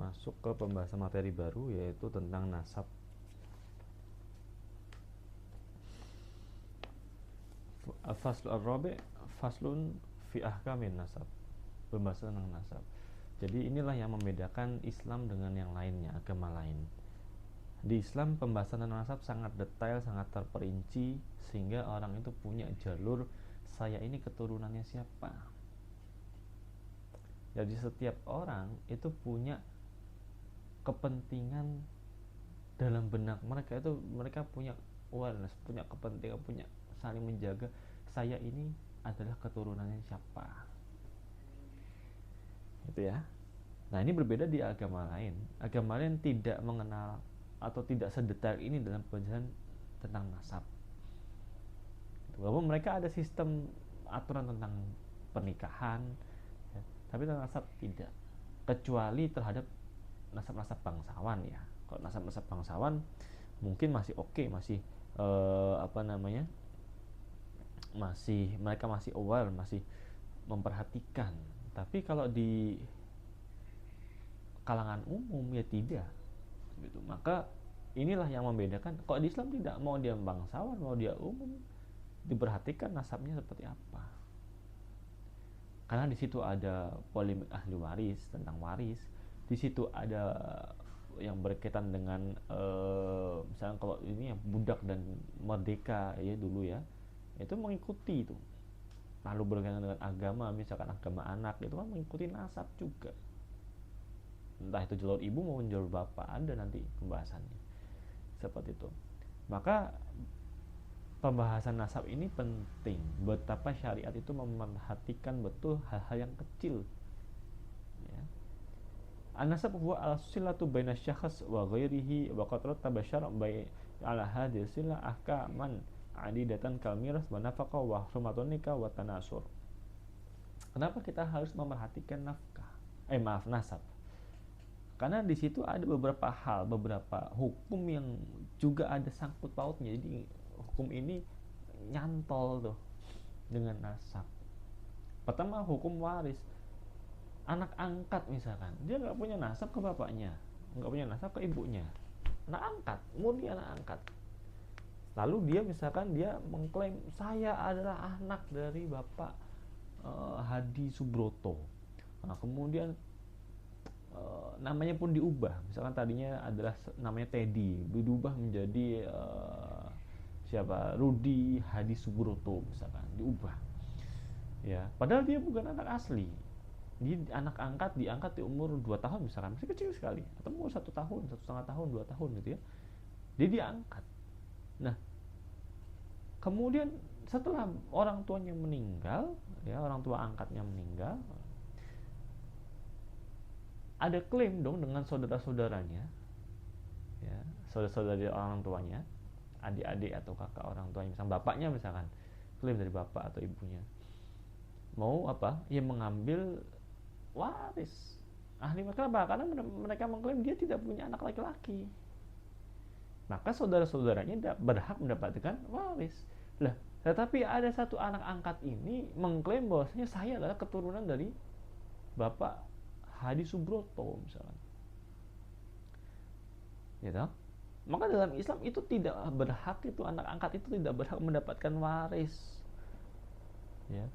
masuk ke pembahasan materi baru, yaitu tentang nasab. Faslu ar-rabi' faslun fi ahkamin nasab. Pembahasan tentang nasab. Jadi inilah yang membedakan Islam dengan yang lainnya, agama lain. Di Islam pembahasan tentang nasab sangat detail, sangat terperinci, sehingga orang itu punya jalur, saya ini keturunannya siapa. Jadi setiap orang itu punya kepentingan dalam benak mereka, itu mereka punya awareness, punya kepentingan, punya saling menjaga, saya ini adalah keturunannya siapa, gitu ya. Nah, ini berbeda di agama lain. Agama lain tidak mengenal atau tidak sedetail ini dalam penjelasan tentang nasab. Walaupun mereka ada sistem aturan tentang pernikahan, ya, tapi tentang nasab tidak. Kecuali terhadap nasab-nasab bangsawan ya. Kalau nasab-nasab bangsawan mungkin masih oke, masih masih mereka masih aware, masih memperhatikan. Tapi kalau di kalangan umum ya tidak, gitu. Maka inilah yang membedakan. Kalau di Islam tidak, mau dia bangsawan, mau dia umum, diperhatikan nasabnya seperti apa. Karena di situ ada polemik ahli waris, tentang waris. Di situ ada yang berkaitan dengan misalnya kalau ini ya budak dan merdeka ya dulu ya, itu mengikuti itu. Lalu berkaitan dengan agama, misalkan agama anak, itu kan mengikuti nasab juga. Entah itu jalur ibu maupun jalur bapak, ada nanti pembahasannya seperti itu. Maka pembahasan nasab ini penting. Betapa syariat itu memperhatikan betul hal-hal yang kecil. Ya. An-nasab huwa al-silatu baina syakhs wa ghairihi wa qad rattaba syara' bai ala hadhihi silah ahkaman adidatan kal miras wa nafaqah wa hurmatun nikah wa tanasur. Kenapa kita harus memerhatikan nasab? Karena di situ ada beberapa hal, beberapa hukum yang juga ada sangkut pautnya. Jadi hukum ini nyantol tuh dengan nasab. Pertama, hukum waris. Anak angkat misalkan, dia nggak punya nasab ke bapaknya, nggak punya nasab ke ibunya. Anak angkat, murni anak angkat. Lalu dia misalkan dia mengklaim, saya adalah anak dari bapak Hadi Subroto. Nah, kemudian namanya pun diubah, misalkan tadinya adalah namanya Teddy, diubah menjadi siapa, Rudi Hadi Subroto misalkan, diubah ya, padahal dia bukan anak asli. Dia anak angkat, diangkat di umur 2 tahun misalkan, masih kecil sekali, atau umur 1 tahun, 1,5 tahun, 2 tahun gitu ya, dia diangkat. Nah, kemudian setelah orang tuanya meninggal ya, orang tua angkatnya meninggal, ada klaim dong dengan saudara-saudaranya ya, saudara-saudara orang tuanya, adik-adik atau kakak orang tuanya, misalnya bapaknya, misalkan klaim dari bapak atau ibunya, mau apa ya, mengambil waris ahli. Kenapa? Karena mereka mengklaim dia tidak punya anak laki-laki, maka saudara-saudaranya berhak mendapatkan waris lah. Tetapi ada satu anak angkat ini mengklaim bahwasanya saya adalah keturunan dari bapak Hadi Subroto misalnya, gitu. Maka dalam Islam itu tidak berhak, itu anak angkat itu tidak berhak mendapatkan waris ya.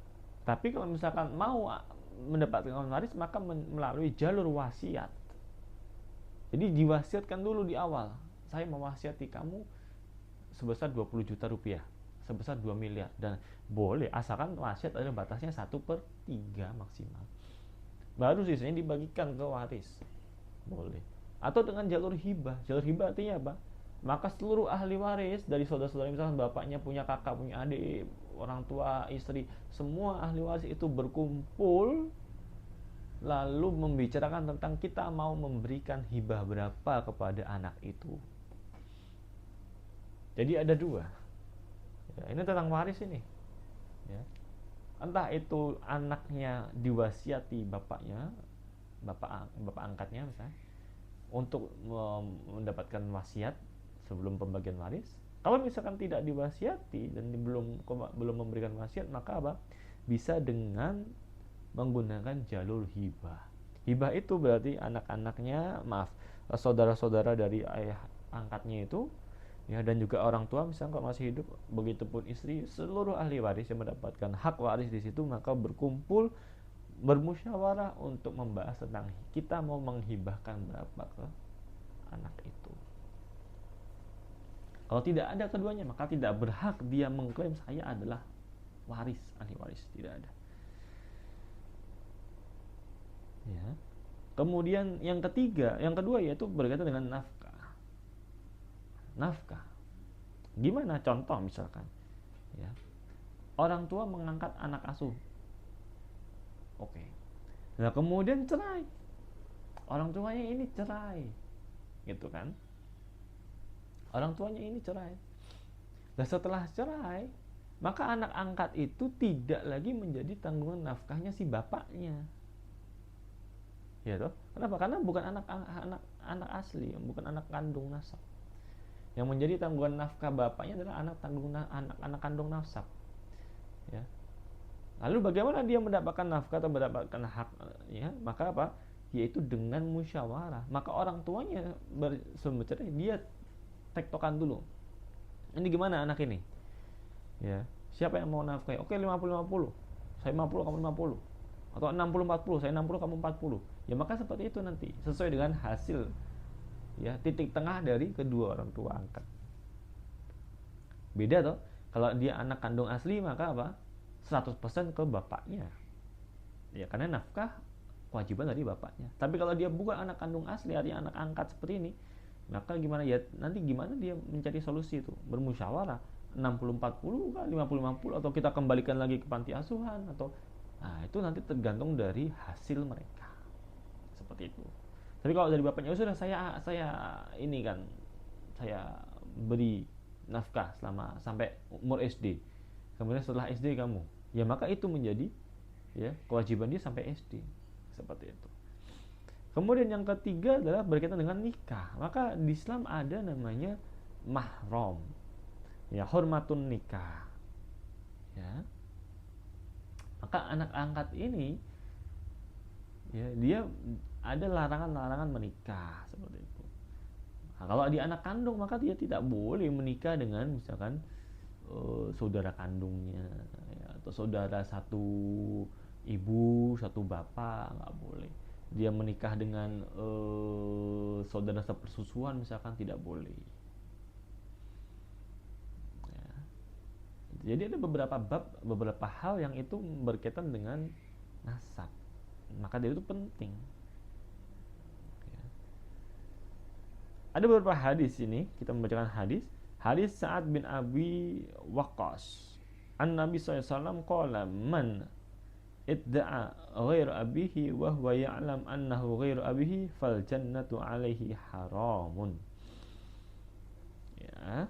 Tapi kalau misalkan mau mendapatkan waris, maka melalui jalur wasiat. Jadi diwasiatkan dulu di awal, saya mewasiati kamu sebesar 20 juta rupiah, sebesar 2 miliar, dan boleh asalkan wasiat ada batasnya 1/3 maksimal, baru sisanya dibagikan ke waris, boleh. Atau dengan jalur hibah. Jalur hibah artinya apa? Maka seluruh ahli waris dari saudara-saudara, misalkan bapaknya punya kakak, punya adik, orang tua, istri, semua ahli waris itu berkumpul, lalu membicarakan tentang kita mau memberikan hibah berapa kepada anak itu. Jadi ada dua ya, ini tentang waris ini ya. Entah itu anaknya diwasiati bapaknya, bapak angkatnya misalnya, untuk mendapatkan wasiat sebelum pembagian waris. Kalau misalkan tidak diwasiati dan belum memberikan wasiat, maka apa? Bisa dengan menggunakan jalur hibah. Hibah itu berarti anak-anaknya, maaf, saudara-saudara dari ayah angkatnya itu, ya, dan juga orang tua misalnya kalau masih hidup, begitupun istri, seluruh ahli waris yang mendapatkan hak waris di situ, maka berkumpul bermusyawarah untuk membahas tentang kita mau menghibahkan berapa ke anak itu. Kalau tidak ada keduanya, maka tidak berhak dia mengklaim saya adalah waris, ahli waris, tidak ada. Ya. Kemudian yang ketiga, yang kedua yaitu berkaitan dengan nafkah. Nafkah. Gimana contoh misalkan? Ya. Orang tua mengangkat anak asuh. Oke. Nah, kemudian cerai. Orang tuanya ini cerai. Gitu kan? Orang tuanya ini cerai. Dan setelah cerai, maka anak angkat itu tidak lagi menjadi tanggungan nafkahnya si bapaknya. Ya toh? Kenapa? Karena bukan anak asli, bukan anak kandung nasab. Yang menjadi tanggungan nafkah bapaknya adalah anak kandung nasab. Ya. Lalu bagaimana dia mendapatkan nafkah atau mendapatkan hak? Ya, maka apa? Yaitu dengan musyawarah. Maka orang tuanya bercerai, dia tektokan dulu. Ini gimana anak ini? Ya, siapa yang mau nafkah? Oke, 50-50. Saya 50, kamu 50. Atau 60-40, saya 60, kamu 40. Ya maka seperti itu nanti, sesuai dengan hasil, ya, titik tengah dari kedua orang tua angkat. Beda toh, kalau dia anak kandung asli maka apa? 100% ke bapaknya. Ya karena nafkah kewajiban dari bapaknya. Tapi kalau dia bukan anak kandung asli, artinya anak angkat seperti ini, maka gimana ya? Nanti gimana dia mencari solusi itu? Bermusyawarah 60-40 kah, 50-50, atau kita kembalikan lagi ke panti asuhan, atau itu nanti tergantung dari hasil mereka. Seperti itu. Tapi kalau dari bapaknya, sudah saya ini kan, saya beri nafkah selama sampai umur SD. Kemudian setelah SD kamu, ya maka itu menjadi, ya, kewajiban dia sampai SD. Seperti itu. Kemudian yang ketiga adalah berkaitan dengan nikah. Maka di Islam ada namanya mahram. Ya, hormatun nikah. Ya. Maka anak angkat ini, ya, dia ada larangan-larangan menikah seperti itu. Nah, kalau dia anak kandung maka dia tidak boleh menikah dengan misalkan saudara kandungnya, ya, atau saudara satu ibu satu bapak, nggak boleh. Dia menikah dengan saudara sepersusuan misalkan, tidak boleh. Ya. Jadi ada beberapa hal yang itu berkaitan dengan nasab, maka dari itu penting. Ada beberapa hadis ini, kita membacakan hadis Sa'ad bin Abi Waqqas. An Nabi SAW qala man idda'a ghair abihi wa huwa ya'lam annahu ghair abihi fal jannatu alaihi haramun. Ya.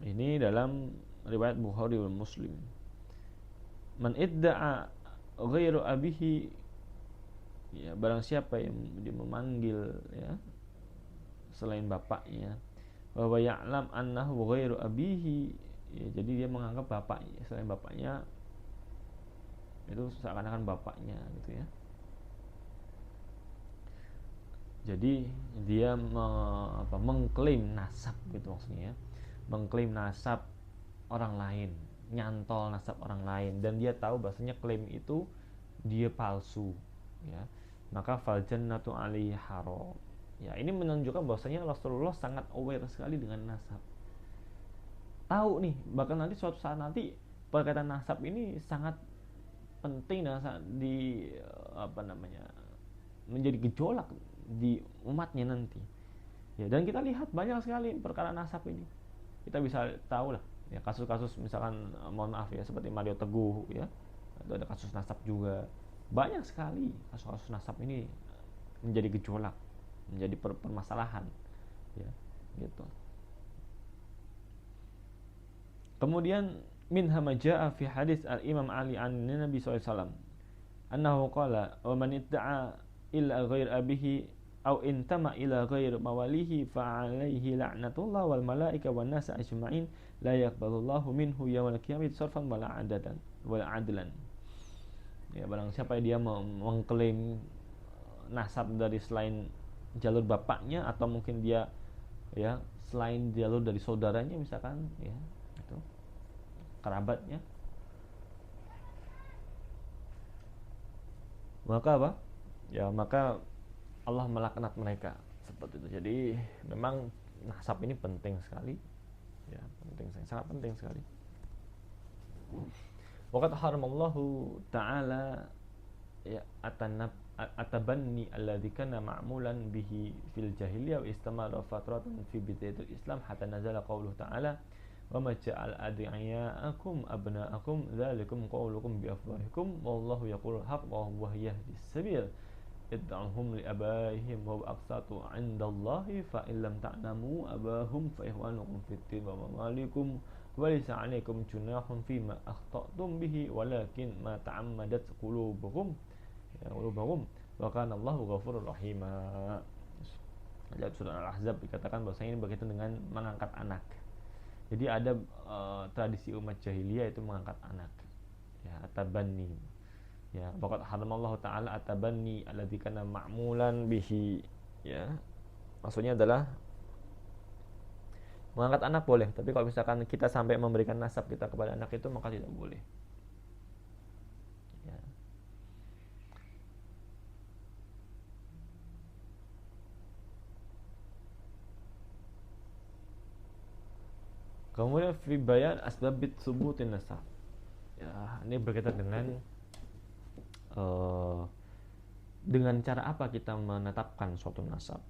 Ini dalam riwayat Bukhari dan Muslim. Man idda'a ghair abihi, ya, barang siapa yang dia memanggil, ya, selain bapaknya, bahwa ya'lam annahu ghairu abihi, ya, jadi dia menganggap bapaknya selain bapaknya itu seakan-akan bapaknya gitu ya. Jadi dia mengklaim nasab gitu maksudnya ya. Mengklaim nasab orang lain, nyantol nasab orang lain, dan dia tahu bahasanya klaim itu dia palsu, ya. Maka fal jannatu alaihi haram. Ya, ini menunjukkan bahwasanya Rasulullah sangat aware sekali dengan nasab. Tahu nih, bahkan nanti suatu saat nanti perkaitan nasab ini sangat penting dan sangat menjadi gejolak di umatnya nanti. Ya, dan kita lihat banyak sekali perkara nasab ini. Kita bisa tahu lah, ya, kasus-kasus misalkan, mohon maaf ya, seperti Mario Teguh, ya. Itu ada kasus nasab juga. Banyak sekali kasus-kasus nasab ini menjadi gejolak, menjadi permasalahan, ya, gitu. Kemudian minha ma jaa fi hadis al-Imam Ali an Nabi SAW annahu qala wa man idda'a illa ghair abihi aw intama ila ghair mawalihi fa alaihi la'natullah wal malaika wan nas ajma'in la yaqbalullahu minhu yawmal qiyamati sarfan wala adlan. Ya, barang siapa dia mengklaim nasab dari selain jalur bapaknya, atau mungkin dia ya selain jalur dari saudaranya misalkan, ya itu kerabatnya, maka apa ya, maka Allah melaknat mereka seperti itu. Jadi memang nasab ini penting sekali, ya penting, sangat penting sekali. Waqad haramallahu ta'ala ya atabanni alladhi kana ma'mulan bihi fil jahiliyah wa istamara fatratan fi bidayatil Islam hatta nazala qauluhu ta'ala wa ma ja'al ad'iyaakum abna'akum dzalikum qaulukum bi afwahikum wallahu yaqulul haqq wa huwa yahdis sabil id'uhum li abaihim wa aqsatu 'indallahi fa illam ta'lamu abahum fa ihwanukum fid din wa mawalikum walaysa 'alaikum junahun fima akhta'tum bihi walakin ma ta'ammadat qulubukum wa kana Allahu ghafurur rahim. Dalam surah Al-Ahzab dikatakan bahwasanya ini berkaitan dengan mengangkat anak. Jadi ada tradisi umat jahiliyah itu mengangkat anak, ya atabanni. Ya, waqad haramallahu ta'ala atabanni alladzi kana ma'mulan bihi, ya. Maksudnya adalah mengangkat anak boleh, tapi kalau misalkan kita sampai memberikan nasab kita kepada anak itu maka tidak boleh. Ya. Kemudian fi bayan asbabit subutin nasab. Ya, ini berkaitan dengan cara apa kita menetapkan suatu nasab.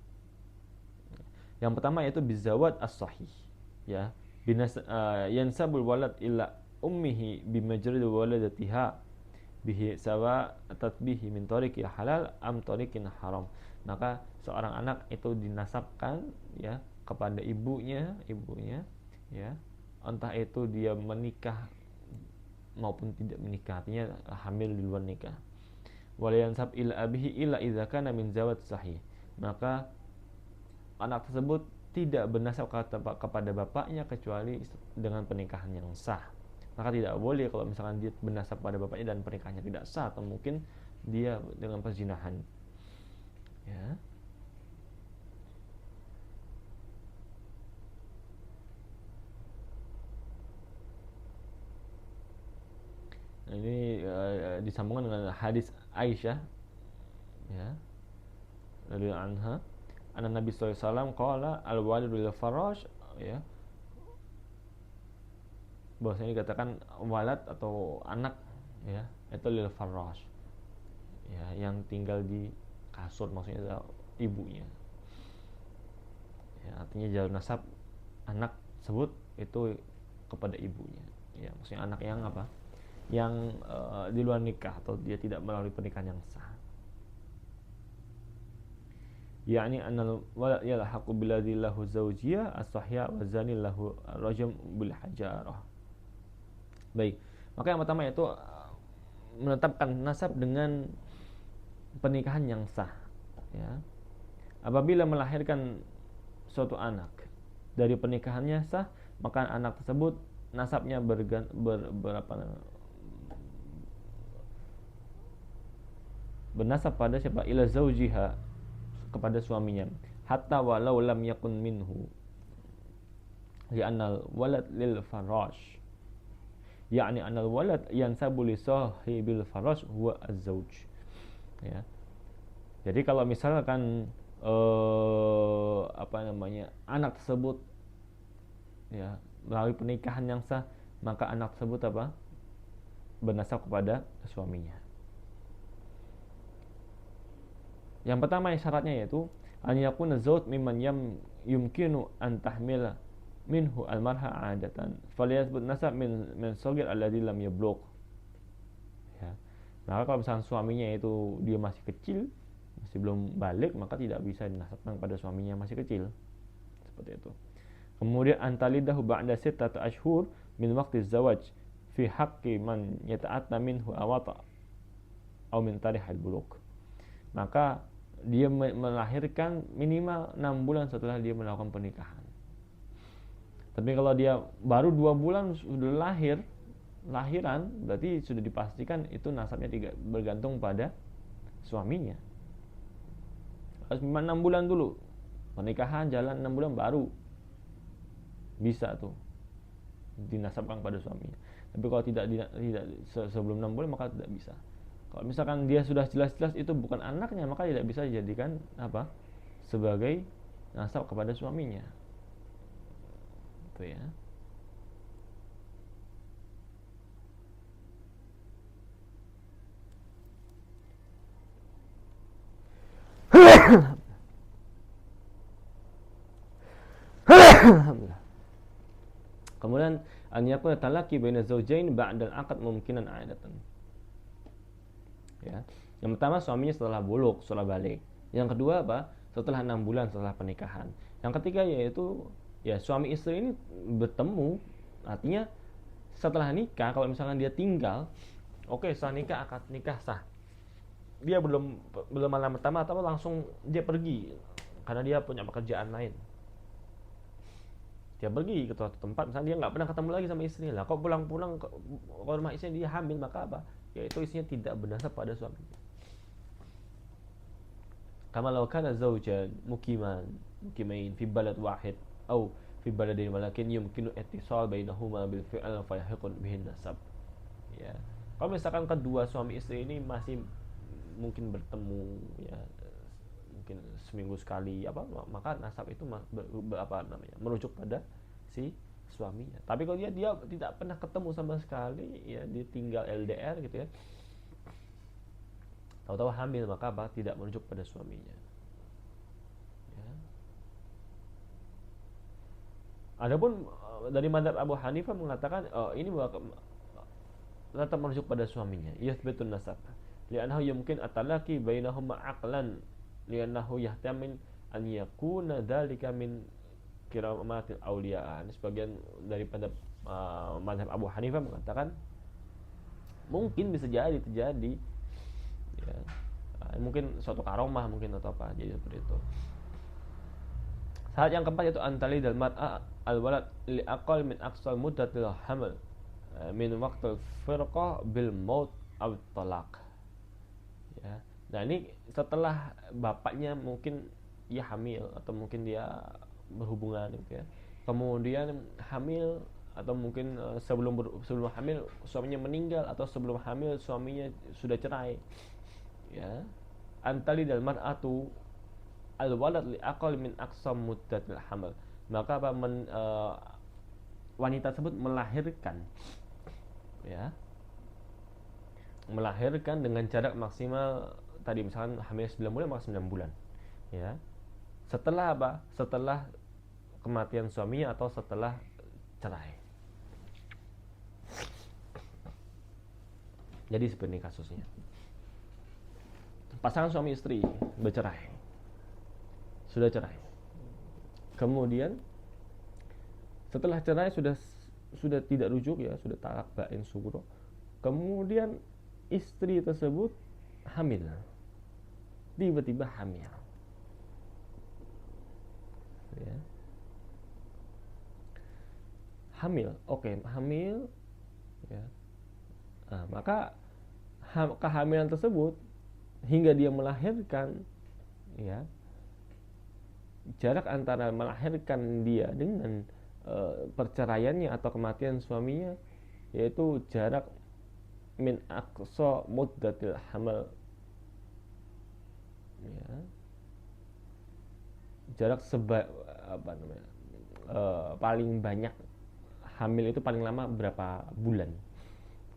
Yang pertama yaitu bizawad as-sahih, ya. Yansabul walad illa ummihi bimajrid waladatiha bihi sawa tatbihi min tariqi halal am tariqin haram. Maka seorang anak itu dinasabkan, ya, kepada ibunya, ya. Entah itu dia menikah maupun tidak menikah, artinya hamil di luar nikah. Wala yansab ila abihi illa idza kana min zawad sahih. Maka anak tersebut tidak bernasab kepada bapaknya kecuali dengan pernikahan yang sah. Maka tidak boleh kalau misalkan dia bernasab pada bapaknya dan pernikahannya tidak sah, atau mungkin dia dengan perzinahan. Ya. Nah, ini disambungkan dengan hadis Aisyah, ya, radhiyallahu anha, anna Nabi sallallahu alaihi wasallam qala al-walidu lil farash, ya. Bahwasanya dikatakan walad atau anak, ya, itu lil farash, ya, yang tinggal di kasur, maksudnya adalah ibunya. Ya, artinya jalur nasab anak tersebut itu kepada ibunya. Ya, maksudnya anak yang apa? Yang di luar nikah atau dia tidak melalui pernikahan yang sah. Yani annal walad yalhaqu billadzi lahu zawjiyah as-sahya wa zani lahu rajm bil hajarah. Baik. Maka yang pertama yaitu menetapkan nasab dengan pernikahan yang sah, ya. Apabila melahirkan suatu anak dari pernikahannya sah, maka anak tersebut nasabnya bernasab pada siapa? Ila zaujiha, kepada suaminya, hatta walau lam yakun minhu, li'annal walad lil farash, yakni annal walad yansabu li sahibil farash huwa az-zauj, ya. Jadi kalau misalkan anak tersebut, ya, melalui pernikahan yang sah, maka anak tersebut apa? Bernasab kepada suaminya. Yang pertama syaratnya yaitu an yakuna zawj mimman yumkinu an tahmila minhu al-marha 'adatan falyasbut nasab min saghir alladhi lam yablugh, ya. Maka kalau misalnya suaminya itu dia masih kecil, masih belum balik, maka tidak bisa dinasabkan pada suaminya yang masih kecil, seperti itu. Kemudian antalidahu ba'da sittati ashhur min waqti zawaj fi haqqi man yata'atta minhu awata aw min tarihil bulugh. Maka dia melahirkan minimal 6 bulan setelah dia melakukan pernikahan. Tapi kalau dia baru 2 bulan sudah lahiran, berarti sudah dipastikan itu nasabnya tidak bergantung pada suaminya. harus 6 bulan dulu pernikahan, jalan 6 bulan baru bisa tuh dinasabkan pada suaminya. Tapi kalau tidak sebelum 6 bulan maka tidak bisa. Kalau misalkan dia sudah jelas-jelas itu bukan anaknya, maka tidak bisa dijadikan apa? Sebagai nasab kepada suaminya. Itu ya. Alhamdulillah. Kemudian an yakuna talaqi baina zawjain ba'da al-aqd mumkinan 'adatan. Ya. Yang pertama suaminya setelah buluk, setelah balik. Yang kedua apa? Setelah 6 bulan setelah pernikahan. Yang ketiga yaitu ya suami istri ini bertemu, artinya setelah nikah. Kalau misalkan dia tinggal, oke, setelah nikah akad nikah sah. Dia belum malam pertama atau langsung dia pergi karena dia punya pekerjaan lain. Dia pergi ke suatu tempat, misalnya dia nggak pernah ketemu lagi sama istrinya lah. Kok pulang-pulang ke rumah istrinya dia hamil, maka apa? Yaitu istrinya tidak bernasab pada suaminya. Kama law kana zawjan mukimain fi balad wahid atau fi baladin walakin yumkinu ittisal bainahuma bil fi'l fa yahiqun bihin nasab. Ya. Kalau misalkan kedua suami istri ini masih mungkin bertemu ya mungkin seminggu sekali apa, maka nasab itu merujuk pada si suaminya. Tapi kalau dia tidak pernah ketemu sama sekali, ya dia tinggal LDR gitu ya, tahu-tahu hamil, maka apa? Tidak merujuk pada suaminya. Ya. Adapun dari mazhab Abu Hanifah mengatakan ini tetap merujuk pada suaminya. Yathbutun nasab. Li'annahu yumkin at-talaqi bainahuma aqlan li'annahu yahtamil an yakuna dzalika min kiramatil auliya. Ini sebagian daripada mazhab Abu Hanifah mengatakan mungkin bisa jadi terjadi ya, mungkin suatu karomah mungkin atau apa, jadi seperti itu. Syarat yang keempat yaitu antali dal mar'a al-walad li aqal min aqsal muddatil haml min waqtil firqah bil maut aw talaq. Ya. Nah, ini setelah bapaknya mungkin ya hamil atau mungkin dia berhubungan gitu ya. Kemudian hamil atau mungkin sebelum hamil suaminya meninggal atau sebelum hamil suaminya sudah cerai. Ya. Antali dal mar'atu al-walad li aqal min aqsam muddatil haml. Maka apa wanita tersebut melahirkan ya. Melahirkan dengan jarak maksimal tadi misalkan hamil 9 bulan maka 9 bulan ya. Setelah apa? Setelah kematian suaminya atau setelah cerai. Jadi seperti ini kasusnya. Pasangan suami istri bercerai. Sudah cerai. Kemudian setelah cerai sudah tidak rujuk ya, sudah talak bain sugro. Kemudian istri tersebut hamil, tiba-tiba hamil ya. Hamil ya. Nah, maka kehamilan tersebut hingga dia melahirkan ya, jarak antara melahirkan dia dengan perceraiannya atau kematian suaminya yaitu jarak min aqsa muddatil hamal ya. Jarak paling banyak hamil itu paling lama berapa bulan,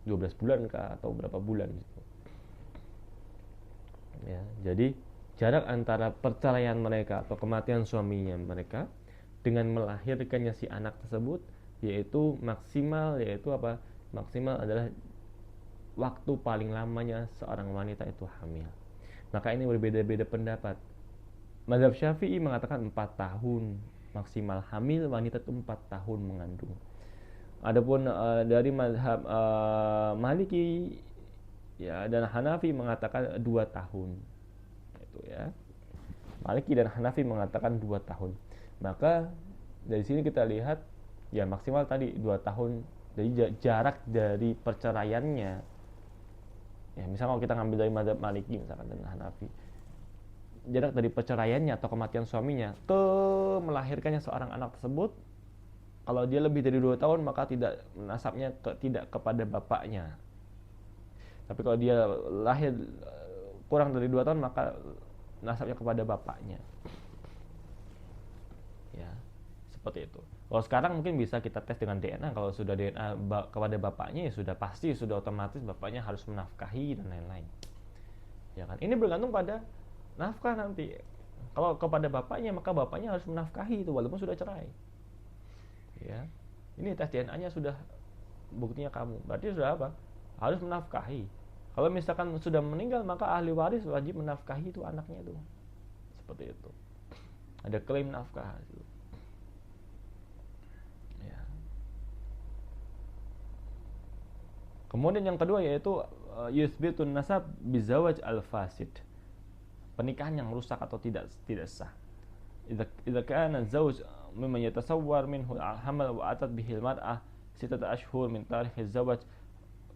12 bulan kah atau berapa bulan gitu. Ya, jadi jarak antara perceraian mereka atau kematian suaminya mereka dengan melahirkannya si anak tersebut yaitu maksimal adalah waktu paling lamanya seorang wanita itu hamil. Maka ini berbeda-beda pendapat. Mazhab Syafi'i mengatakan 4 tahun maksimal hamil, wanita itu 4 tahun mengandung. Adapun dari mazhab Maliki ya dan Hanafi mengatakan 2 tahun. Itu ya. Maliki dan Hanafi mengatakan 2 tahun. Maka dari sini kita lihat ya maksimal tadi 2 tahun. Jadi jarak dari perceraiannya ya, misalnya kalau kita ngambil dari mazhab Maliki misalkan dan Hanafi jarak dari perceraiannya atau kematian suaminya ke melahirkannya seorang anak tersebut, kalau dia lebih dari 2 tahun maka tidak nasabnya tidak kepada bapaknya. Tapi kalau dia lahir kurang dari 2 tahun maka nasabnya kepada bapaknya. Ya, seperti itu. Kalau sekarang mungkin bisa kita tes dengan DNA. Kalau sudah DNA kepada bapaknya ya sudah pasti, sudah otomatis bapaknya harus menafkahi dan lain-lain. Ya kan? Ini bergantung pada nafkah nanti. Kalau kepada bapaknya maka bapaknya harus menafkahi itu walaupun sudah cerai. Ya. Ini tes DNA-nya sudah buktinya kamu. Berarti sudah apa? Harus menafkahi. Kalau misalkan sudah meninggal maka ahli waris wajib menafkahi itu anaknya itu. Seperti itu. Ada klaim nafkah itu. Ya. Kemudian yang kedua yaitu yusbitun nasab bizawaj al-fasid. Pernikahan yang rusak atau tidak sah. Idza kana zawj mimman yatasawwar minhu al-hamal wa atat bihi al-mar'ah 6 ashhur min tarikh az-zawaj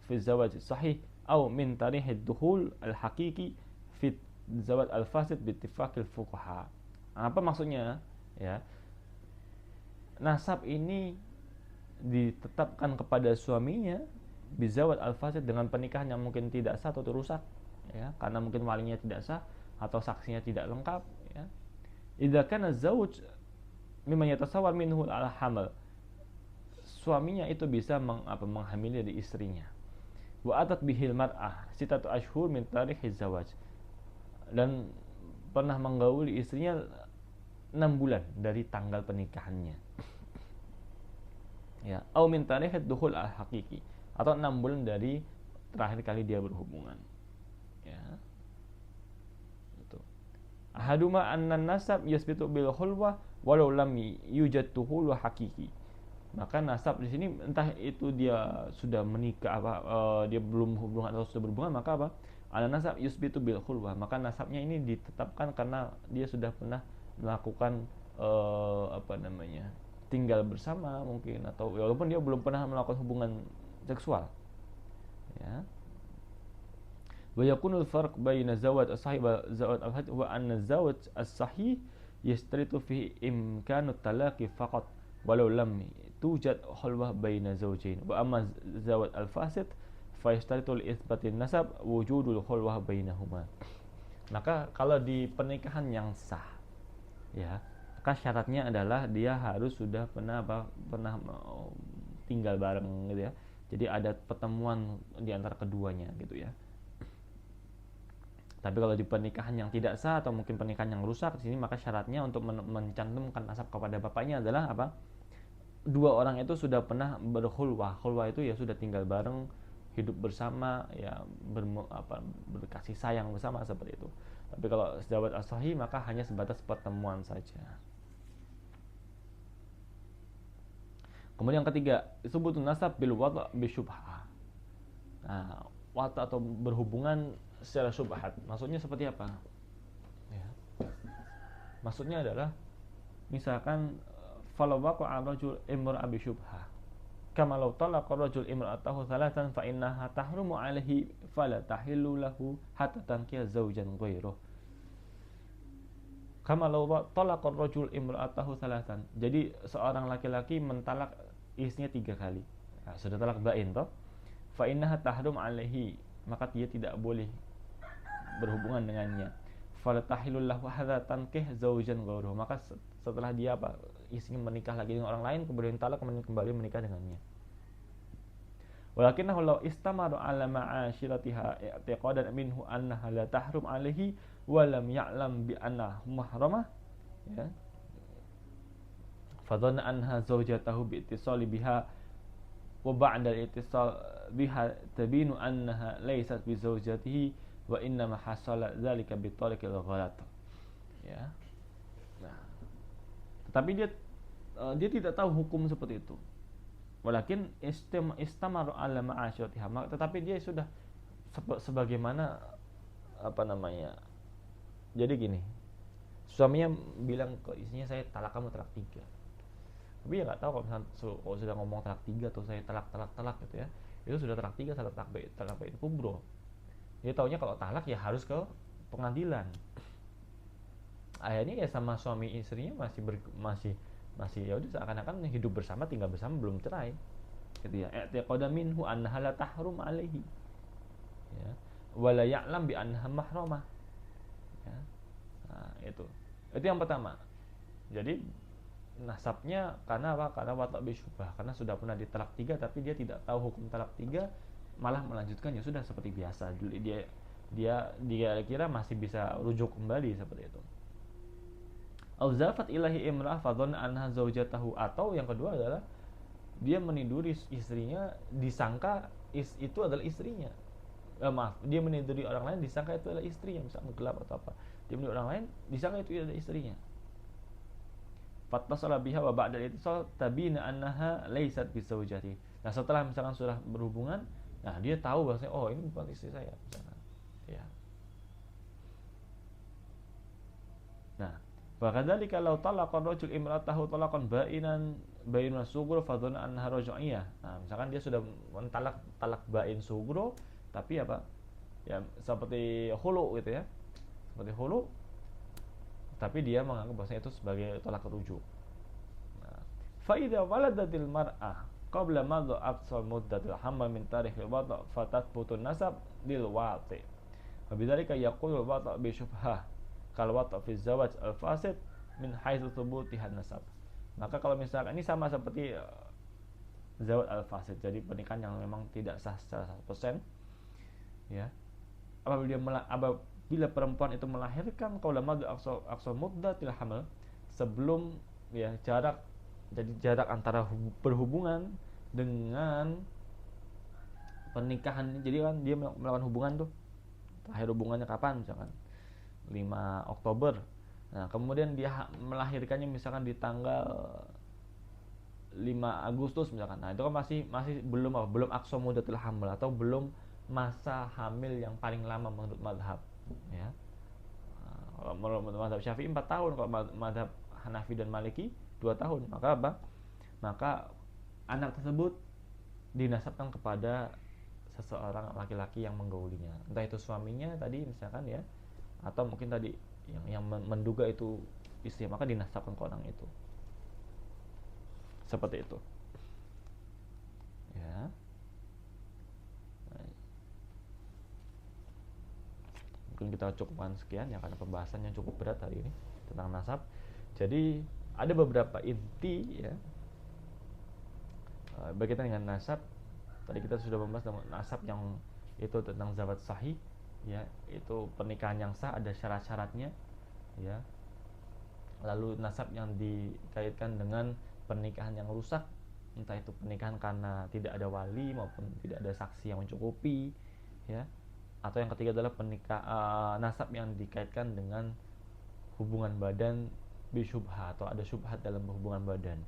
fi az-zawaj sahih aw min tarikh ad-dukhul al-haqiqi fi az-zawaj al-fasid bi ittifaq al-fuqaha. Apa maksudnya? Ya. Nasab ini ditetapkan kepada suaminya bizawaj al-fasid dengan pernikahan yang mungkin tidak sah atau rusak, ya, karena mungkin walinya tidak sah atau saksinya tidak lengkap, ya. Idza kana zauj mimman yatasawwar minhu al-hamal, suaminya itu bisa menghamili dari istrinya. Wa atat bihil mar'ah 6 ashhur min tarikh az-zawaj, dan pernah menggauli istrinya 6 bulan dari tanggal pernikahannya. Ya, au min tarikh ad-dukhul al-haqiqi, atau 6 bulan dari terakhir kali dia berhubungan. Ya. Itu. Ahaduma anna nasab yasbitu bil khulwah walau lam yujad tuhul haqiqi. Maka nasab di sini entah itu dia sudah menikah dia belum hubungan atau sudah berhubungan, maka apa? Ana nasab yusbitu bil khulwah, maka nasabnya ini ditetapkan karena dia sudah pernah melakukan tinggal bersama mungkin, atau walaupun dia belum pernah melakukan hubungan seksual. Ya. Wa yakunul farq baina zawaj as-sahih wa zawaj al-fasid wa anna zawaj as-sahih yastaritu fi imkanu talaqi faqat walau lam tujad khulwah baina zawjain, wa amma zawaj al-fasid fa yastaritu li itsbatin nasab wujudul khulwah bainahuma. Maka kalau di pernikahan yang sah, ya, maka syaratnya adalah dia harus sudah pernah tinggal bareng gitu ya. Jadi ada pertemuan di antara keduanya gitu ya. Tapi kalau di pernikahan yang tidak sah atau mungkin pernikahan yang rusak di sini, maka syaratnya untuk mencantumkan nasab kepada bapaknya adalah apa? Dua orang itu sudah pernah berkhulwah. Khulwah itu ya sudah tinggal bareng, hidup bersama, ya berkasih sayang bersama seperti itu. Tapi kalau zawaj as-sahih maka hanya sebatas pertemuan saja. Kemudian yang ketiga, disebut nasab bil wad' bi syubhah. Nah, wad' atau berhubungan secara syubhat. Maksudnya seperti apa? Ya. Maksudnya adalah misalkan falau waqa'a rajul imra'a bi syubhah. Kama law talaqa rajul imra'atahu thalathan fa innaha tahrumu 'alaihi fala tahillu lahu hatta tankiya zawjan ghairuh. Kama law talaqa rajul imra'atahu thalathan. Jadi seorang laki-laki mentalak istrinya 3 kali. Nah, sudah talak bain toh. Fa innaha tahrum 'alaihi, maka dia tidak boleh berhubungan dengannya. Fala tahillu lahu hatta tankih zawjan ghairuh. Maka setelah dia istrinya menikah lagi dengan orang lain, kemudian talak, kemudian kembali menikah dengannya. Walakinnahu law istamaru ala ma'ashiratiha i'tiqadan minhu annaha la tahrum alaihi wa lam ya'lam bi annaha mahramah, ya, fadhanna anha zawjatahu bi ittisali biha wa ba'da al-ittisal biha tabinu annaha laysat bi zawjatihi wa inna ma hasala dzalika bi tariqil ghalat. Ya. Nah, tetapi dia tidak tahu hukum seperti itu. Walakin istamaru ala ma'asyatiha, tetapi dia sudah sebagaimana jadi gini, suaminya bilang ke istrinya, saya talak kamu talak 3. Tapi ya nggak tahu kalau sudah ngomong talak 3 atau saya talak gitu ya, itu sudah talak 3 talak bain kubro. Dia taunya kalau talak ya harus ke pengadilan. akhirnya ya sama suami istrinya masih ya udah seakan-akan hidup bersama, tinggal bersama, belum cerai gitu ya. I'tiqada minhu annaha la tahrum alaihi, ya, wala ya'lam bi annaha mahramah, ya. Nah, itu yang pertama. Jadi nasabnya karena apa? Karena watak bisyubah, karena sudah pernah ditalak 3 tapi dia tidak tahu hukum talak 3, malah melanjutkan ya sudah seperti biasa. Dia kira masih bisa rujuk kembali seperti itu. Au zafat ilahi imra'ah fadhon anha zaujatahu, atau yang kedua adalah dia meniduri istrinya, disangka itu adalah istrinya. Maaf, dia meniduri orang lain disangka itu adalah istrinya, misalnya gelap atau apa. Dia meniduri orang lain disangka itu adalah istrinya. Fattasala biha wa ba'da itisal tabina annaha laysat bizaujati. Nah, setelah misalkan sudah berhubungan, nah dia tahu bahwasanya oh ini bukan istri saya misalkan. Ya. Nah, wa kadzalika law talaqa rajul imra'atahu talaqan ba'inan sugro fadhana annaha raj'iyah. Nah, misalkan dia sudah talak ba'in sugro, tapi apa? Ya seperti hulu gitu ya. Seperti hulu, tapi dia menganggap bahwasanya itu sebagai talak rujuk. Nah, fa idza waladatil mar'ah qabla madha aqsal muddatil haml min tarikhil wada' fatathbutu nasab lil wati'. Wa bidzalika yaqulu wada' bi syubhah kal wata' fi zawaj al fasid min haitsu thubutihan nasab. Maka kalau misalkan ini sama seperti zawaj al fasid, jadi pernikahan yang memang tidak sah secara 100%, ya. Apabila perempuan itu melahirkan qaula madu aqsa muddatil hamil, sebelum ya jarak antara berhubungan dengan pernikahan. Jadi kan dia melakukan hubungan tuh, terakhir hubungannya kapan, misalkan 5 Oktober. Nah, kemudian dia melahirkannya misalkan di tanggal 5 Agustus misalkan. Nah, itu kan masih belum aqsa muddatil hamil, atau belum masa hamil yang paling lama menurut mazhab, ya. Kalau menurut mazhab Syafi'i 4 tahun, kalau mazhab Hanafi dan Maliki 2 tahun. Maka apa? Maka anak tersebut dinasabkan kepada seseorang laki-laki yang menggaulinya, entah itu suaminya tadi misalkan, ya, atau mungkin tadi yang menduga itu istri, maka dinasabkan ke orang itu. Seperti itu. Ya. Mungkin kita cukupkan sekian ya, karena pembahasannya cukup berat hari ini tentang nasab. Jadi ada beberapa inti, ya, berkaitan dengan nasab. Tadi kita sudah membahas tentang nasab yang itu tentang zawaj sahih, ya, itu pernikahan yang sah, ada syarat-syaratnya, ya. Lalu nasab yang dikaitkan dengan pernikahan yang rusak, entah itu pernikahan karena tidak ada wali maupun tidak ada saksi yang mencukupi, ya. Atau yang ketiga adalah nasab yang dikaitkan dengan hubungan badan bisyubha, atau ada syubhat dalam hubungan badan,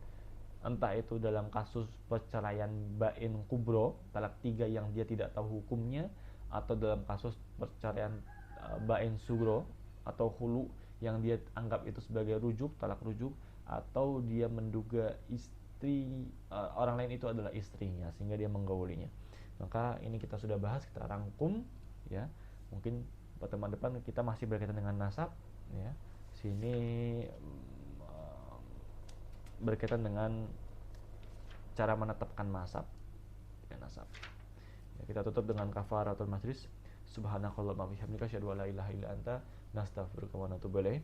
entah itu dalam kasus perceraian bain kubro, talak 3 yang dia tidak tahu hukumnya, atau dalam kasus perceraian bain sugro atau hulu yang dia anggap itu sebagai rujuk, talak rujuk, atau dia menduga istri orang lain itu adalah istrinya sehingga dia menggaulinya. Maka ini kita sudah bahas, kita rangkum, ya. Mungkin pertemuan depan kita masih berkaitan dengan nasab, ya. Sini berkaitan dengan cara menetapkan nasab, ya, nasab. Ya, kita tutup dengan kafaratul majlis. Subhanakallahumma wa bihamdika asyhadu an la ilaha illa anta nastaghfiruka wa natubu ilaik.